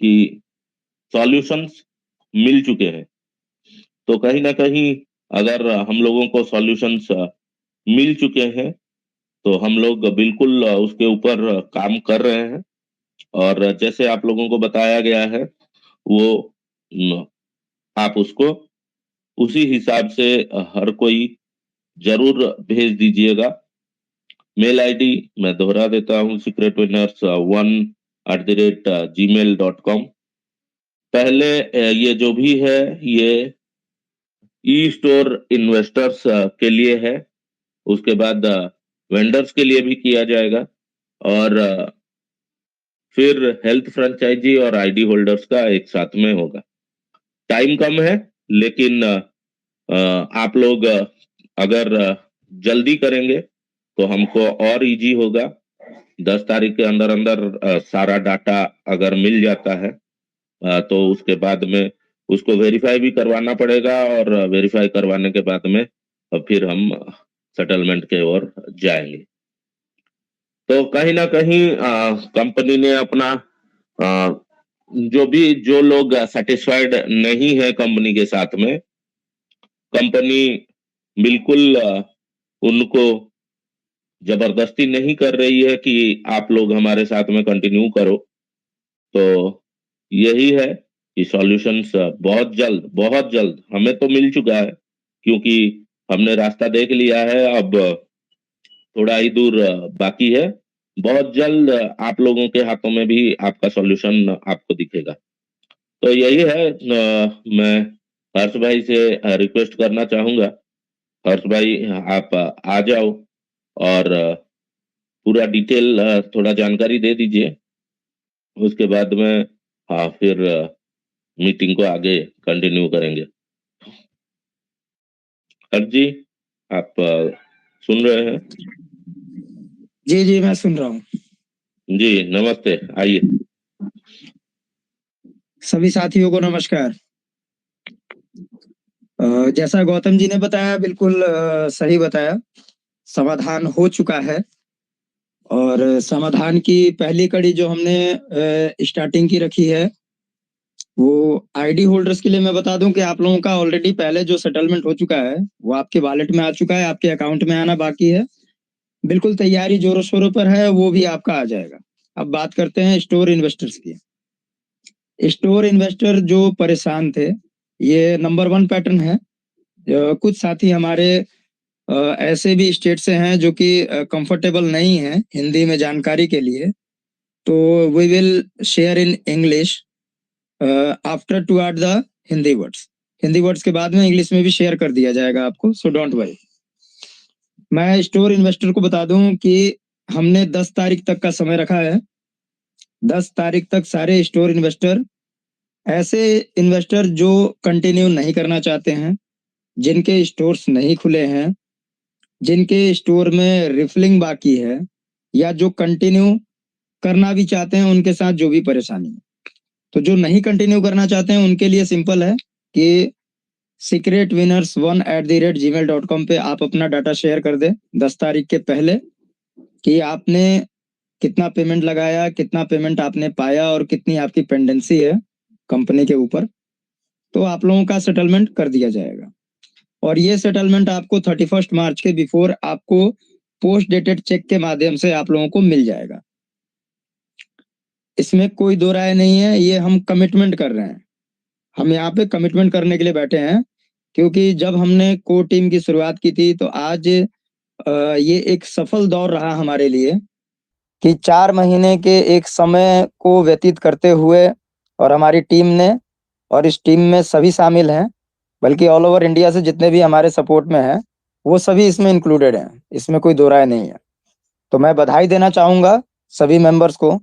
कि सॉल्यूशंस मिल चुके हैं। तो कहीं ना कहीं अगर हम लोगों को सॉल्यूशंस मिल चुके हैं तो हम लोग बिल्कुल उसके ऊपर काम कर रहे हैं। और जैसे आप लोगों को बताया गया है वो न, आप उसको उसी हिसाब से हर कोई जरूर भेज दीजिएगा। मेल आईडी मैं दोहरा देता हूँ, secretwinners1@gmail.com। पहले ये जो भी है ये ई स्टोर इन्वेस्टर्स के लिए है, उसके बाद वेंडर्स के लिए भी किया जाएगा, और फिर हेल्थ फ्रेंचाइजी और आईडी होल्डर्स का एक साथ में होगा। टाइम कम है, लेकिन आप लोग अगर जल्दी करेंगे तो हमको और इजी होगा। 10 तारीख के अंदर अंदर सारा डाटा अगर मिल जाता है तो उसके बाद में उसको वेरीफाई भी करवाना पड़ेगा, और वेरीफाई करवाने के बाद में फिर हम सेटलमेंट के ओर जाएंगे। तो कहीं ना कहीं कंपनी ने अपना जो लोग सेटिस्फाइड नहीं है कंपनी के साथ में, कंपनी बिल्कुल उनको जबरदस्ती नहीं कर रही है कि आप लोग हमारे साथ में कंटिन्यू करो। तो यही है कि सॉल्यूशंस बहुत जल्द हमें तो मिल चुका है, क्योंकि हमने रास्ता देख लिया है। अब थोड़ा ही दूर बाकी है। बहुत जल्द आप लोगों के हाथों में भी आपका सॉल्यूशन आपको दिखेगा। तो यही है, मैं हर्ष भाई से रिक्वेस्ट करना चाहूंगा, हर्ष भाई आप आ जाओ और पूरा डिटेल थोड़ा जानकारी दे दीजिए। उसके बाद में हाँ फिर मीटिंग को आगे कंटिन्यू करेंगे। हर्ष जी, आप सुन रहे हैं? जी जी, मैं सुन रहा हूँ। जी नमस्ते, आइए। सभी साथियों को नमस्कार। जैसा गौतम जी ने बताया, बिल्कुल सही बताया। समाधान हो चुका है, और समाधान की पहली कड़ी जो हमने स्टार्टिंग की रखी है, वो आईडी होल्डर्स के लिए मैं बता दूं कि आप लोगों का ऑलरेडी पहले जो सेटलमेंट हो चुका है वो आपके वॉलेट में आ चुका है, आपके अकाउंट में आना बाकी है। बिल्कुल तैयारी जोरों शोरों पर है, वो भी आपका आ जाएगा। अब बात करते हैं स्टोर इन्वेस्टर्स की। स्टोर इन्वेस्टर जो परेशान थे, ये नंबर 1 पैटर्न है। कुछ साथी हमारे ऐसे भी स्टेट से हैं जो कि कंफर्टेबल नहीं है हिंदी में जानकारी के लिए, तो we will share in English after two eight the Hindi words के बाद में इंग्लिश में भी शेयर कर दिया जाएगा आपको, सो डोंट वरी। मैं स्टोर इन्वेस्टर को बता दूं कि हमने 10 तारीख तक का समय रखा है। 10 तारीख तक सारे स्टोर इन्वेस्टर, ऐसे इन्वेस्टर जो कंटिन्यू नहीं करना चाहते हैं, जिनके स्टोर्स नहीं खुले हैं, जिनके स्टोर में रिफिलिंग बाकी है, या जो कंटिन्यू करना भी चाहते हैं, उनके साथ जो भी परेशानी है, तो जो नहीं कंटिन्यू करना चाहते हैं उनके लिए सिंपल है कि secretwinners1@gmail.com पे आप अपना डाटा शेयर कर दें 10 तारीख के पहले, कि आपने कितना पेमेंट लगाया, कितना पेमेंट आपने पाया, और कितनी आपकी पेंडेंसी है कंपनी के ऊपर। तो आप लोगों का सेटलमेंट कर दिया जाएगा, और ये सेटलमेंट आपको 31 मार्च के बिफोर आपको पोस्ट डेटेड चेक के माध्यम से आप लोगों को मिल जाएगा। इसमें कोई दो राय नहीं है, ये हम कमिटमेंट कर रहे हैं। हम यहाँ पे कमिटमेंट करने के लिए बैठे हैं, क्योंकि जब हमने कोर टीम की शुरुआत की थी तो आज ये एक सफल दौर रहा हमारे लिए कि 4 महीने के एक समय को व्यतीत करते हुए, और हमारी टीम ने, और इस टीम में सभी शामिल हैं, बल्कि ऑल ओवर इंडिया से जितने भी हमारे सपोर्ट में हैं वो सभी इसमें इंक्लूडेड हैं, इसमें कोई दो राय नहीं है। तो मैं बधाई देना चाहूँगा सभी मेंबर्स को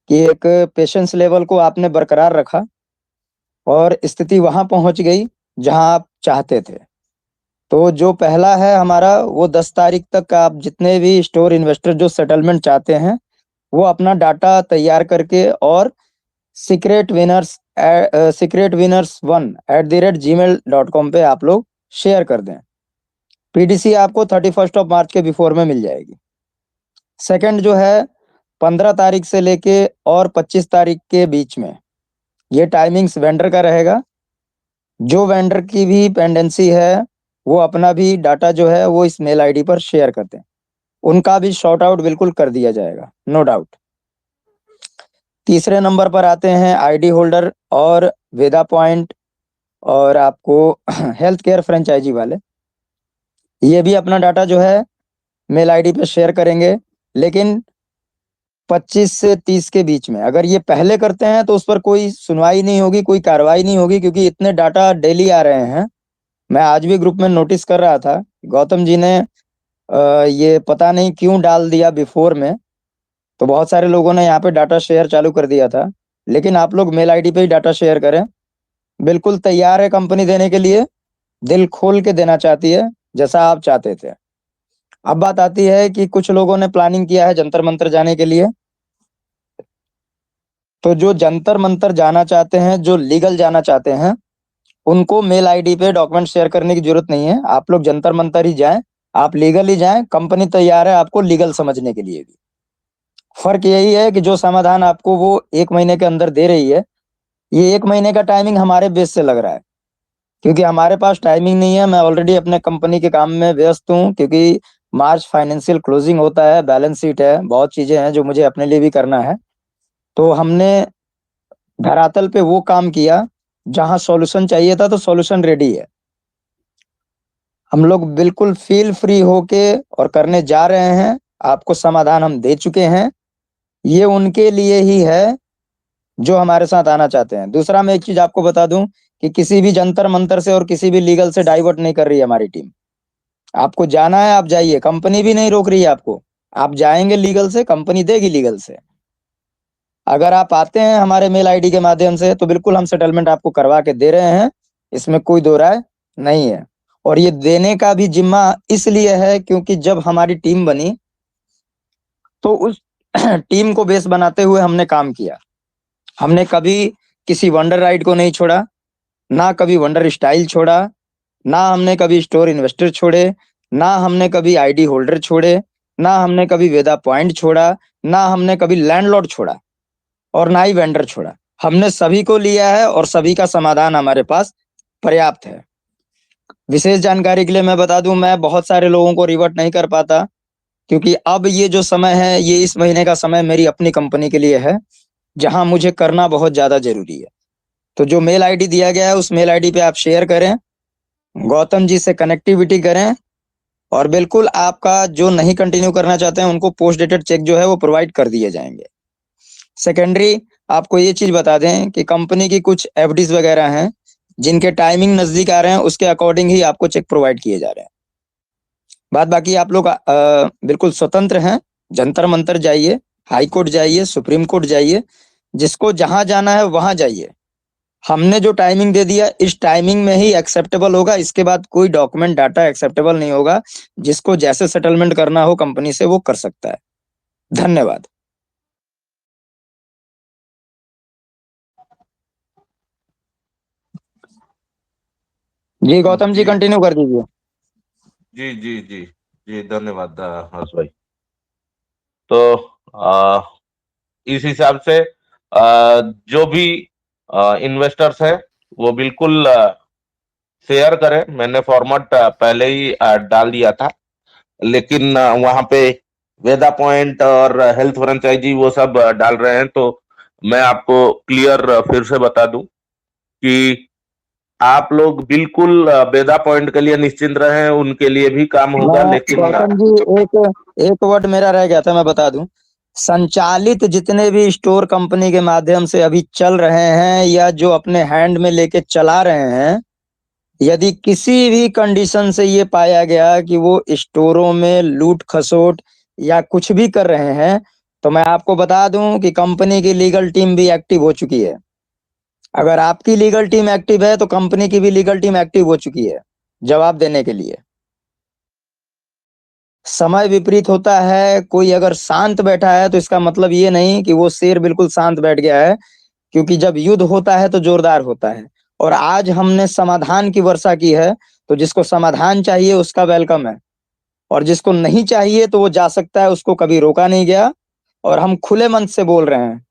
कि एक पेशेंस लेवल को आपने बरकरार रखा, और स्थिति वहां पहुंच गई जहां आप चाहते थे। तो जो पहला है हमारा, वो 10 तारीख तक आप जितने भी स्टोर इन्वेस्टर जो सेटलमेंट चाहते हैं, वो अपना डाटा तैयार करके और secretwinners1@gmail.com पे आप लोग शेयर कर दें। पीडीसी आपको 31 मार्च के बिफोर में मिल जाएगी। सेकंड जो है, 15 तारीख से लेके और 25 तारीख के बीच में ये टाइमिंग्स वेंडर का रहेगा। जो वेंडर की भी पेंडेंसी है वो अपना भी डाटा जो है वो इस मेल आईडी पर शेयर करते हैं, उनका भी शॉर्ट आउट बिल्कुल कर दिया जाएगा, नो डाउट। तीसरे नंबर पर आते हैं आईडी होल्डर और वेदा पॉइंट और आपको हेल्थ केयर फ्रेंचाइजी वाले। ये भी अपना डाटा जो है मेल आईडी पे शेयर करेंगे, लेकिन 25 से 30 के बीच में। अगर ये पहले करते हैं तो उस पर कोई सुनवाई नहीं होगी, कोई कार्रवाई नहीं होगी, क्योंकि इतने डाटा डेली आ रहे हैं। मैं आज भी ग्रुप में नोटिस कर रहा था, गौतम जी ने ये पता नहीं क्यों डाल दिया बिफोर में, तो बहुत सारे लोगों ने यहाँ पे डाटा शेयर चालू कर दिया था। लेकिन आप लोग मेल आईडी पे ही डाटा शेयर करें, बिल्कुल तैयार है कंपनी देने के लिए, दिल खोल के देना चाहती है जैसा आप चाहते थे। अब बात आती है कि कुछ लोगों ने प्लानिंग किया है जंतर मंतर जाने के लिए। तो जो जंतर मंतर जाना चाहते हैं, जो लीगल जाना चाहते हैं, उनको मेल आईडी पे डॉक्यूमेंट शेयर करने की जरूरत नहीं है। आप लोग जंतर मंतर ही जाएं, आप लीगल ही जाएं, कंपनी तैयार है आपको लीगल समझने के लिए भी। फर्क यही है कि जो समाधान आपको वो 1 महीने के अंदर दे रही है, ये 1 महीने का टाइमिंग हमारे बेस से लग रहा है, क्योंकि हमारे पास टाइमिंग नहीं है। मैं ऑलरेडी अपने कंपनी के काम में व्यस्त हूँ, क्योंकि मार्च फाइनेंशियल क्लोजिंग होता है, बैलेंस शीट है, बहुत चीजें हैं जो मुझे अपने लिए भी करना है। तो हमने धरातल पे वो काम किया जहां सॉल्यूशन चाहिए था, तो सॉल्यूशन रेडी है। हम लोग बिल्कुल फील फ्री होके और करने जा रहे हैं। आपको समाधान हम दे चुके हैं, ये उनके लिए ही है जो हमारे साथ आना चाहते हैं। दूसरा मैं एक चीज आपको बता दूं कि किसी भी जंतर मंतर से और किसी भी लीगल से डाइवर्ट नहीं कर रही है हमारी टीम। आपको जाना है आप जाइए, कंपनी भी नहीं रोक रही है आपको। आप जाएंगे लीगल से, कंपनी देगी लीगल से। अगर आप आते हैं हमारे मेल आईडी के माध्यम से तो बिल्कुल हम सेटलमेंट आपको करवा के दे रहे हैं, इसमें कोई दो राय नहीं है। और ये देने का भी जिम्मा इसलिए है क्योंकि जब हमारी टीम बनी तो उस टीम को बेस बनाते हुए हमने काम किया। हमने कभी किसी वंडर राइड को नहीं छोड़ा, ना कभी वंडर स्टाइल छोड़ा, ना हमने कभी स्टोर इन्वेस्टर छोड़े, ना हमने कभी आईडी होल्डर छोड़े, ना हमने कभी वेदा पॉइंट छोड़ा, ना हमने कभी लैंडलॉर्ड छोड़ा, और ना ही वेंडर छोड़ा। हमने सभी को लिया है और सभी का समाधान हमारे पास पर्याप्त है। विशेष जानकारी के लिए मैं बता दूं, मैं बहुत सारे लोगों को रिवर्ट नहीं कर पाता, क्योंकि अब ये जो समय है, ये इस महीने का समय मेरी अपनी कंपनी के लिए है, जहां मुझे करना बहुत ज्यादा जरूरी है। तो जो मेल आईडी दिया गया है उस मेल आईडी पे आप शेयर करें, गौतम जी से कनेक्टिविटी करें, और बिल्कुल आपका जो नहीं कंटिन्यू करना चाहते हैं उनको पोस्ट डेटेड चेक जो है वो प्रोवाइड कर दिए जाएंगे। सेकेंडरी आपको ये चीज बता दें कि कंपनी की कुछ एफडीज वगैरह हैं जिनके टाइमिंग नजदीक आ रहे हैं, उसके अकॉर्डिंग ही आपको चेक प्रोवाइड किए जा रहे हैं। बात बाकी आप लोग बिल्कुल स्वतंत्र हैं, जंतर मंतर जाइए, हाई कोर्ट जाइए, सुप्रीम कोर्ट जाइए, जिसको जहां जाना है वहां जाइए। हमने जो टाइमिंग दे दिया इस टाइमिंग में ही एक्सेप्टेबल होगा, इसके बाद कोई डॉक्यूमेंट डाटा एक्सेप्टेबल नहीं होगा। जिसको जैसे सेटलमेंट करना हो कंपनी से वो कर सकता है। धन्यवाद। जी गौतम जी जी कंटिन्यू कर दीजिए। जी जी जी जी, धन्यवाद हर्ष भाई। तो आ, इस हिसाब से जो भी इन्वेस्टर्स है वो बिल्कुल शेयर करें। मैंने फॉर्मेट पहले ही डाल दिया था, लेकिन वहां पे वेदा पॉइंट और हेल्थ फ्रेंचाइजी वो सब डाल रहे हैं। तो मैं आपको क्लियर फिर से बता दूं कि आप लोग बिल्कुल वेदा पॉइंट के लिए निश्चिंत रहें, उनके लिए भी काम होगा। मैं लेकिन गौतम जी एक एक वर्ड मेरा रह गया था, मैं बता दूं। संचालित जितने भी स्टोर कंपनी के माध्यम से अभी चल रहे हैं या जो अपने हैंड में लेके चला रहे हैं, यदि किसी भी कंडीशन से ये पाया गया कि वो स्टोरों में लूट खसोट या कुछ भी कर रहे हैं, तो मैं आपको बता दूं कि कंपनी की लीगल टीम भी एक्टिव हो चुकी है। अगर आपकी लीगल टीम एक्टिव है तो कंपनी की भी लीगल टीम एक्टिव हो चुकी है जवाब देने के लिए। समय विपरीत होता है, कोई अगर शांत बैठा है तो इसका मतलब ये नहीं कि वो शेर बिल्कुल शांत बैठ गया है, क्योंकि जब युद्ध होता है तो जोरदार होता है। और आज हमने समाधान की वर्षा की है, तो जिसको समाधान चाहिए उसका वेलकम है, और जिसको नहीं चाहिए तो वो जा सकता है, उसको कभी रोका नहीं गया। और हम खुले मन से बोल रहे हैं,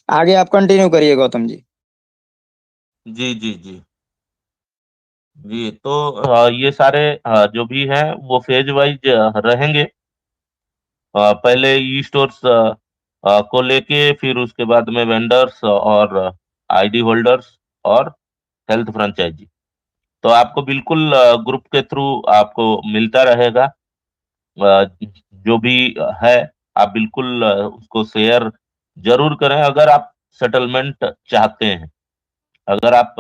आगे आप कंटिन्यू करिए गौतम जी। जी जी जी जी। तो ये सारे जो भी हैं वो फेज वाइज रहेंगे। पहले ई स्टोर्स को लेके, फिर उसके बाद में वेंडर्स और आईडी होल्डर्स और हेल्थ फ्रेंचाइजी। तो आपको बिल्कुल ग्रुप के थ्रू आपको मिलता रहेगा। जो भी है, आप बिल्कुल उसको शेयर जरूर करें अगर आप सेटलमेंट चाहते हैं। अगर आप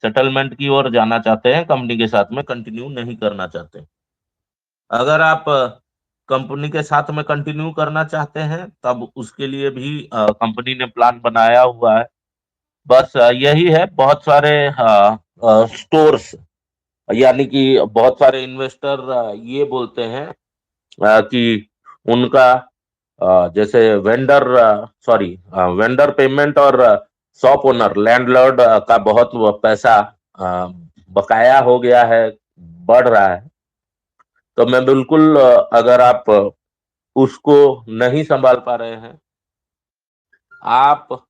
सेटलमेंट की ओर जाना चाहते हैं, कंपनी के साथ में कंटिन्यू नहीं करना चाहते। अगर आप कंपनी के साथ में कंटिन्यू करना चाहते हैं, तब उसके लिए भी कंपनी ने प्लान बनाया हुआ है। बस यही है, बहुत सारे स्टोर्स, यानी कि बहुत सारे इन्वेस्टर ये बोलते हैं कि उनका जैसे वेंडर पेमेंट और शॉप ओनर लैंडलॉर्ड का बहुत वो पैसा बकाया हो गया है, बढ़ रहा है। तो मैं बिल्कुल अगर आप उसको नहीं संभाल पा रहे हैं, आप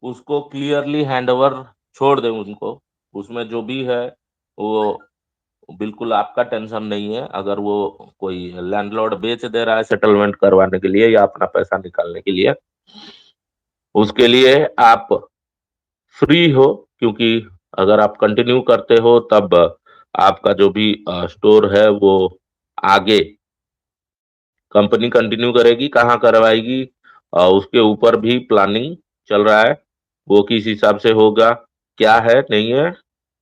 उसको क्लियरली हैंडओवर छोड़ दें उनको। उसमें जो भी है वो बिल्कुल आपका टेंशन नहीं है। अगर वो कोई लैंडलॉर्ड बेच दे रहा है सेटलमेंट करवाने के लिए या अपना पैसा निकालने के लिए, उसके लिए आप फ्री हो। क्योंकि अगर आप कंटिन्यू करते हो, तब आपका जो भी स्टोर है वो आगे कंपनी कंटिन्यू करेगी, कहाँ करवाएगी उसके ऊपर भी प्लानिंग चल रहा है। वो किस हिसाब से होगा, क्या है नहीं है,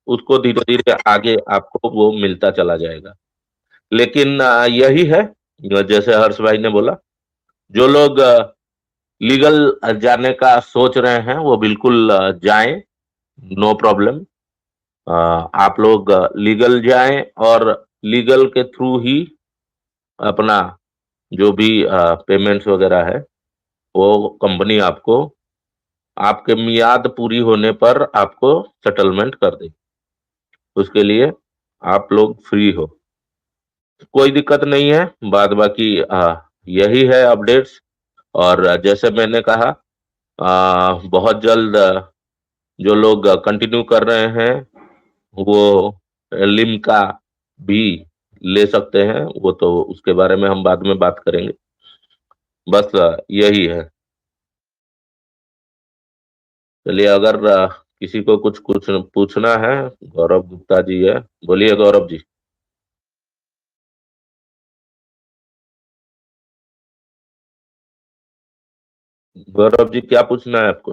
उसको धीरे धीरे आगे आपको वो मिलता चला जाएगा। लेकिन यही है, जैसे हर्ष भाई ने बोला, जो लोग लीगल जाने का सोच रहे हैं वो बिल्कुल जाएं, नो प्रॉब्लम। आप लोग लीगल जाएं और लीगल के थ्रू ही अपना जो भी पेमेंट्स वगैरह है वो कंपनी आपको आपके मियाद पूरी होने पर आपको सेटलमेंट कर देगी। उसके लिए आप लोग फ्री हो, कोई दिक्कत नहीं है। बाद बाकी यही है अपडेट्स। और जैसे मैंने कहा, बहुत जल्द जो लोग कंटिन्यू कर रहे हैं वो लिम्का भी ले सकते हैं। वो तो उसके बारे में हम बाद में बात करेंगे। बस यही है। चलिए, अगर किसी को कुछ कुछ पूछना है, गौरव गुप्ता जी है, बोलिए गौरव जी। गौरव जी, क्या पूछना है आपको?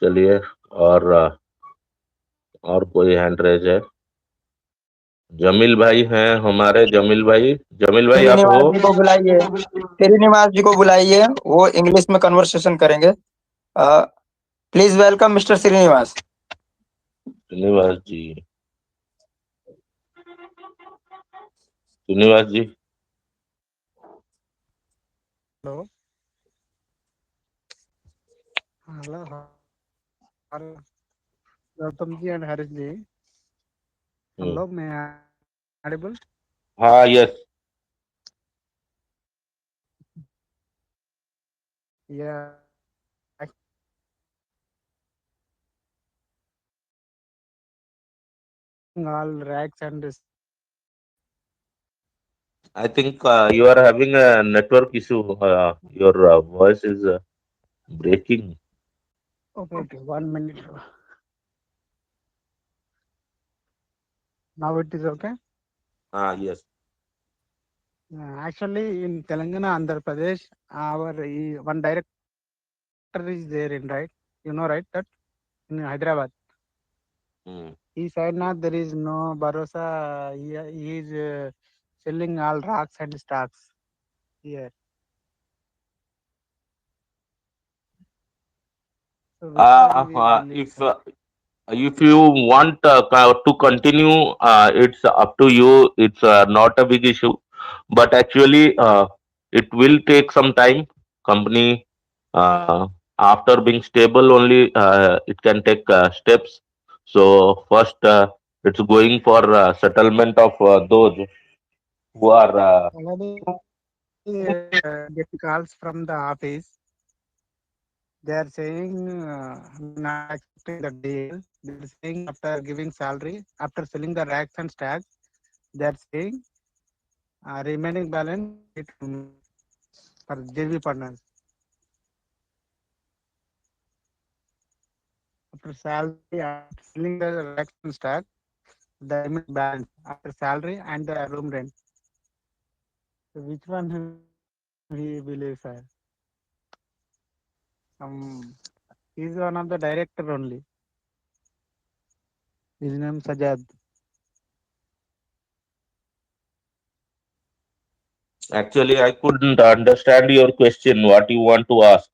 चलिए, और कोई हैंड रेज है? जमील भाई हैं हमारे, जमील भाई, जमील भाई आप हो? श्रीनिवास जी को बुलाइए, श्रीनिवास जी को बुलाइए, वो इंग्लिश में कन्वर्सेशन करेंगे। Please welcome mister Srinivas. Srinivas ji, Srinivas ji. Hello. Hello. Hello Gautam ji and Harish ji. Hello, मैं ऑडिबल? हाँ, yes. Yeah all racks and I think you are having a network issue. Your voice is breaking. okay, 1 minute. Now it is okay. Yes. Actually, in Telangana, Andhra Pradesh, our one director is there in, right? You know, right? That in Hyderabad. Hmm. He said not there is no Barosa. He is selling all rocks and stocks here. So which one we will believe, If sir? if you want to continue, it's up to you. It's not a big issue, but actually, it will take some time. Company, after being stable, only it can take steps. So first, It's going for settlement of those who are Already getting calls from the office. They are saying not accepting the deal. They are saying after giving salary, after selling the racks and stacks, they are saying remaining balance it for JV partners. After salary, after selling the racks and stacks, the remaining balance after salary and the room rent. So which one we believe, sir? He's one of the director only. His name Sajad. actually I couldn't understand your question. What you want to ask?